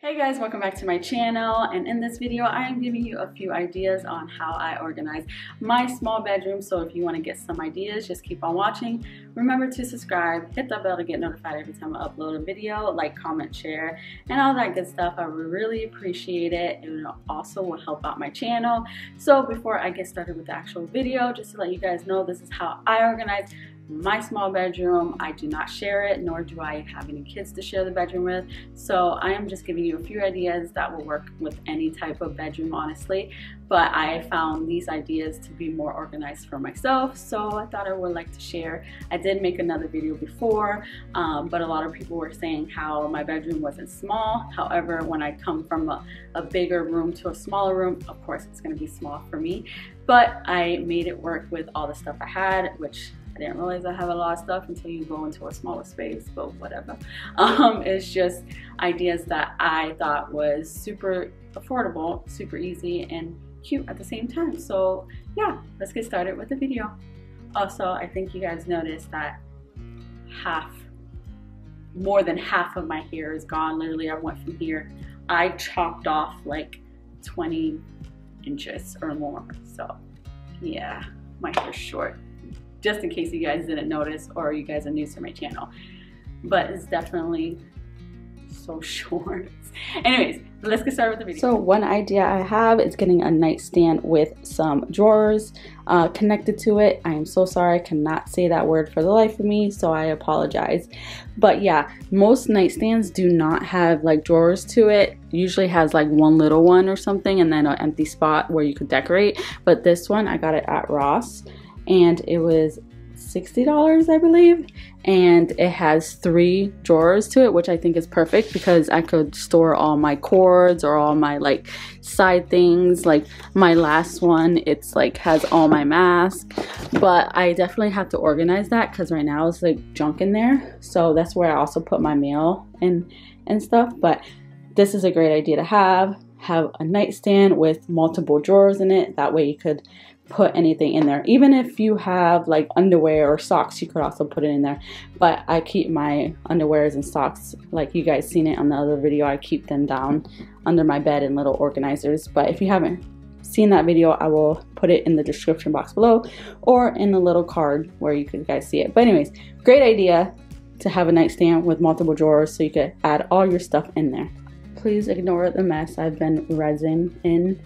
Hey guys, welcome back to my channel, and in this video I am giving you a few ideas on how I organize my small bedroom. So if you want to get some ideas, just keep on watching. Remember to subscribe, hit that bell to get notified every time I upload a video, like, comment, share, and all that good stuff. I would really appreciate it. It also will help out my channel. So before I get started with the actual video, just to let you guys know, this is how I organize my small bedroom. I do not share it, nor do I have any kids to share the bedroom with. So I am just giving you a few ideas that will work with any type of bedroom, honestly. But I found these ideas to be more organized for myself, so I thought I would like to share. I did make another video before, but a lot of people were saying how my bedroom wasn't small. However, when I come from a bigger room to a smaller room, of course it's going to be small for me. But I made it work with all the stuff I had, which I didn't realize I have a lot of stuff until you go into a smaller space, but whatever. It's just ideas that I thought was super affordable, super easy, and cute at the same time. So yeah, let's get started with the video. Also, I think you guys noticed that more than half of my hair is gone. Literally, I went from here, I chopped off like 20 inches or more. So yeah, my hair's short. Just in case you guys didn't notice or you guys are new to my channel. But it's definitely so short. Anyways, let's get started with the video. So one idea I have is getting a nightstand with some drawers connected to it. I am so sorry, I cannot say that word for the life of me, so I apologize. But yeah, most nightstands do not have like drawers to it. Usually has like one little one or something and then an empty spot where you could decorate. But this one, I got it at Ross, and it was $60, I believe, and it has 3 drawers to it, which I think is perfect because I could store all my cords or all my like side things. Like my last one, it's like has all my masks, but I definitely have to organize that because right now it's like junk in there. So that's where I also put my mail and stuff. But this is a great idea to have a nightstand with multiple drawers in it. That way you could put anything in there. Even if you have like underwear or socks, you could also put it in there. But I keep my underwears and socks, like you guys seen it on the other video, I keep them down under my bed in little organizers. But if you haven't seen that video, I will put it in the description box below or in a little card where you guys see it. But anyways, great idea to have a nightstand with multiple drawers so you could add all your stuff in there. Please ignore the mess. I've been resin in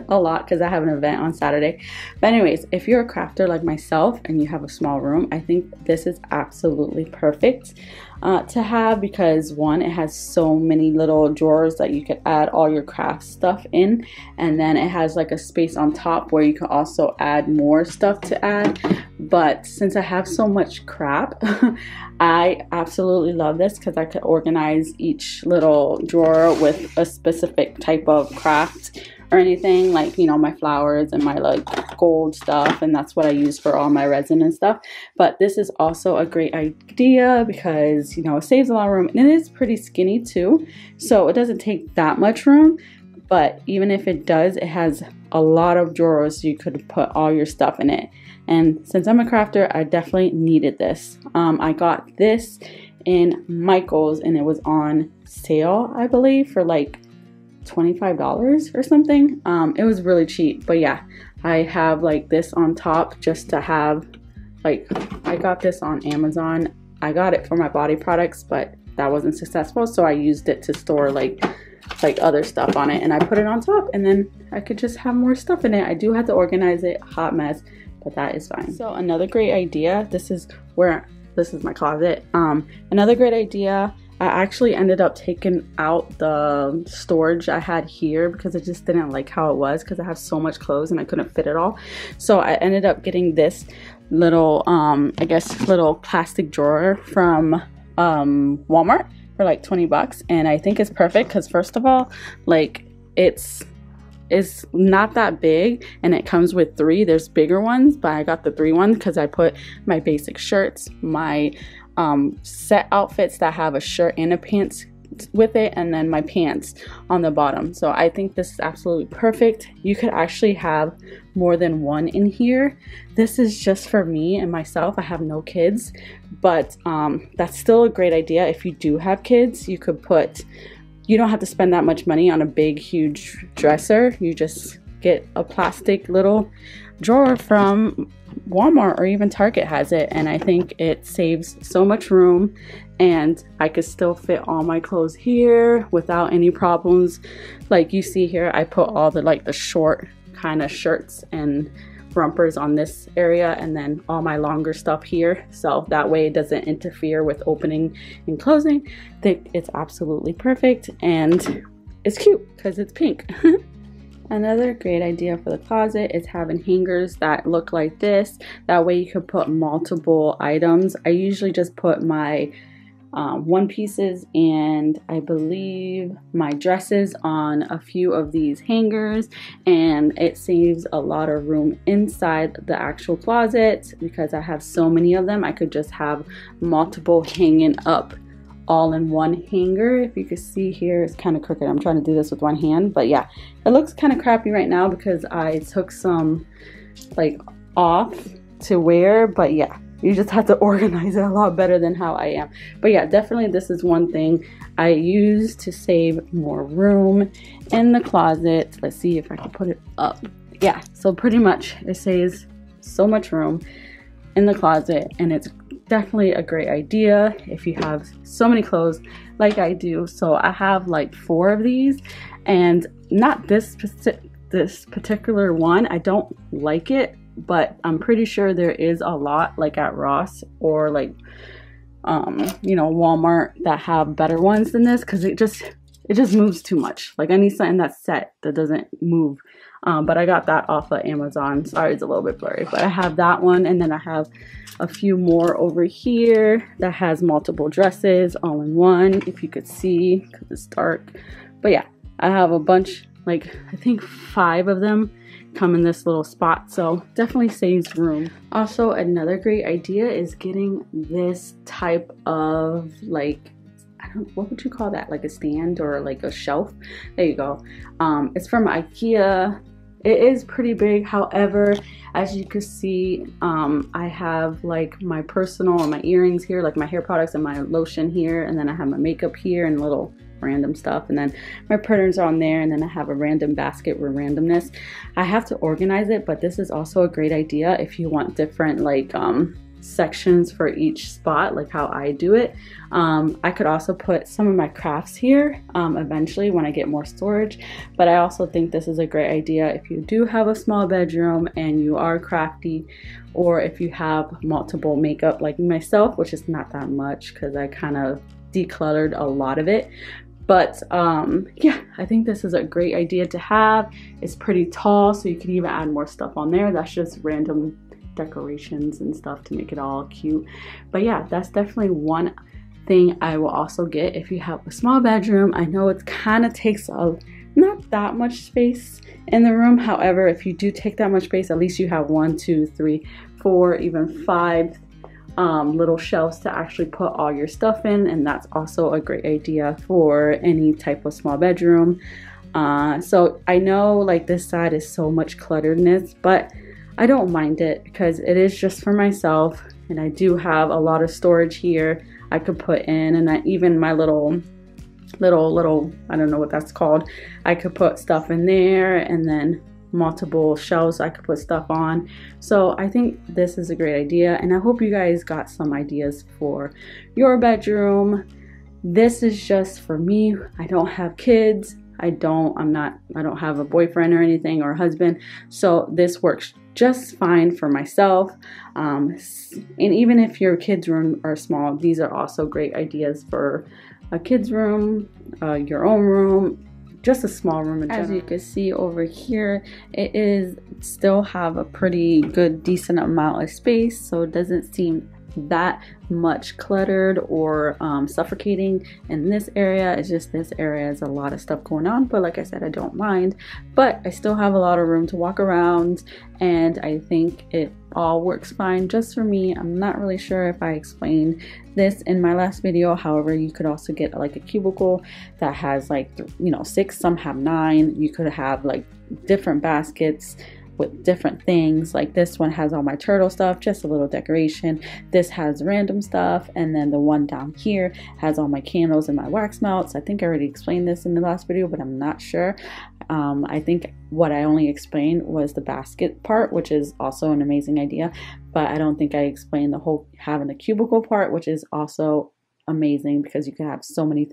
a lot because I have an event on Saturday. But anyways, if you're a crafter like myself and you have a small room, I think this is absolutely perfect to have because one, it has so many little drawers that you could add all your craft stuff in, and then it has like a space on top where you can also add more stuff to add. But since I have so much crap, I absolutely love this because I could organize each little drawer with a specific type of craft or anything, like, you know, my flowers and my like gold stuff, and that's what I use for all my resin and stuff. But this is also a great idea because, you know, it saves a lot of room, and it is pretty skinny too, so it doesn't take that much room. But even if it does, it has a lot of drawers, so you could put all your stuff in it. And since I'm a crafter, I definitely needed this. I got this in Michael's and it was on sale, I believe, for like $25 or something. It was really cheap. But yeah, I have like this on top just to have, like, I got this on Amazon. I got it for my body products, but that wasn't successful, so I used it to store like other stuff on it, and I put it on top, and then I could just have more stuff in it. I do have to organize it, hot mess, but that is fine. So another great idea, this is my closet. Another great idea, I actually ended up taking out the storage I had here because I just didn't like how it was because I have so much clothes and I couldn't fit it all. So I ended up getting this little I guess little plastic drawer from Walmart for like 20 bucks, and I think it's perfect because first of all, like, it's not that big, and it comes with 3. There's bigger ones, but I got the 3 one because I put my basic shirts, my set outfits that have a shirt and a pants with it, and then my pants on the bottom. So I think this is absolutely perfect. You could actually have more than one in here. This is just for me and myself. I have no kids, but that's still a great idea. If you do have kids, you you don't have to spend that much money on a big, huge dresser. You just get a plastic little drawer from Walmart, or even Target has it, and I think it saves so much room, and I could still fit all my clothes here without any problems. Like you see here, I put all the the short kind of shirts and rompers on this area, and then all my longer stuff here, so that way it doesn't interfere with opening and closing. I think it's absolutely perfect, and it's cute because it's pink. Another great idea for the closet is having hangers that look like this. That way you could put multiple items. I usually just put my one pieces and I believe my dresses on a few of these hangers, and it saves a lot of room inside the actual closet because I have so many of them. I could just have multiple hanging up all in one hanger. If you can see here, it's kind of crooked. I'm trying to do this with one hand, but yeah, it looks kind of crappy right now because I took some off to wear, but yeah, you just have to organize it a lot better than how I am. But yeah, definitely this is one thing I use to save more room in the closet. Let's see if I can put it up. Yeah, so pretty much it saves so much room in the closet, and it's definitely a great idea if you have so many clothes like I do. So I have 4 of these, and not this particular one. I don't like it, but I'm pretty sure there is a lot at Ross or Walmart that have better ones than this, because it just moves too much. I need something that's set that doesn't move. But I got that off of Amazon. Sorry, it's a little bit blurry, but I have that one, and then I have a few more over here that has multiple dresses all in one, if you could see because it's dark. But yeah, I have a bunch, I think 5 of them come in this little spot, so definitely saves room. Also, another great idea is getting this type of what would you call that, a stand or a shelf. There you go. It's from Ikea. It is pretty big, however, as you can see, I have my personal and my earrings here, my hair products and my lotion here, and then I have my makeup here and little random stuff, and then my printers are on there, and then I have a random basket with randomness. I have to organize it, but this is also a great idea if you want different sections for each spot, how I do it. I could also put some of my crafts here eventually when I get more storage, but I also think this is a great idea if you do have a small bedroom and you are crafty, or if you have multiple makeup like myself, which is not that much because I kind of decluttered a lot of it. But yeah, I think this is a great idea to have. It's pretty tall, so you can even add more stuff on there. That's just random decorations and stuff to make it all cute. But yeah, that's definitely one thing I will also get if you have a small bedroom. I know it kind of takes not that much space in the room. However, if you do take that much space, at least you have 1, 2, 3, 4, even 5 little shelves to actually put all your stuff in, and that's also a great idea for any type of small bedroom. So I know this side is so much clutteredness, but I don't mind it because it is just for myself, and I do have a lot of storage here I could put in, and even my little I don't know what that's called, I could put stuff in there, and then multiple shelves I could put stuff on. So I think this is a great idea, and I hope you guys got some ideas for your bedroom. This is just for me. I don't have kids. I don't have a boyfriend or anything, or a husband, so this works just fine for myself. And even if your kids' room are small, these are also great ideas for a kid's room, your own room, just a small room in general. As you can see over here, it is still have a pretty good decent amount of space, so it doesn't seem that much cluttered or suffocating in this area. It's just this area has a lot of stuff going on, but like I said, I don't mind, but I still have a lot of room to walk around, and I think it all works fine just for me. I'm not really sure if I explained this in my last video. However, you could also get a cubicle that has 6, some have 9. You could have different baskets with different things. Like this one has all my turtle stuff, just a little decoration. This has random stuff, and then the one down here has all my candles and my wax melts. I think I already explained this in the last video, but I'm not sure. I think what I only explained was the basket part, which is also an amazing idea, but I don't think I explained the whole having the cubicle part, which is also amazing because you can have so many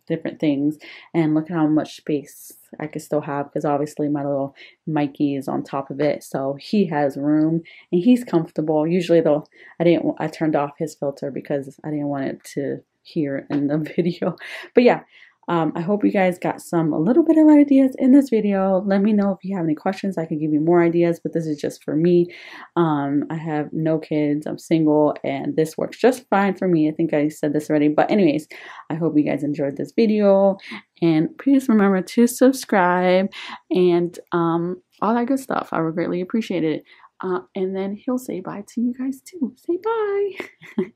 different things. And look at how much space I could still have, because obviously my little Mikey is on top of it, so he has room and he's comfortable. Usually though, I turned off his filter because I didn't want it to hear in the video. But yeah, I hope you guys got a little bit of ideas in this video. Let me know if you have any questions. I can give you more ideas, but this is just for me. I have no kids, I'm single, and this works just fine for me. I think I said this already, but anyways, I hope you guys enjoyed this video, and please remember to subscribe and all that good stuff. I would greatly appreciate it. And then he'll say bye to you guys too. Say bye.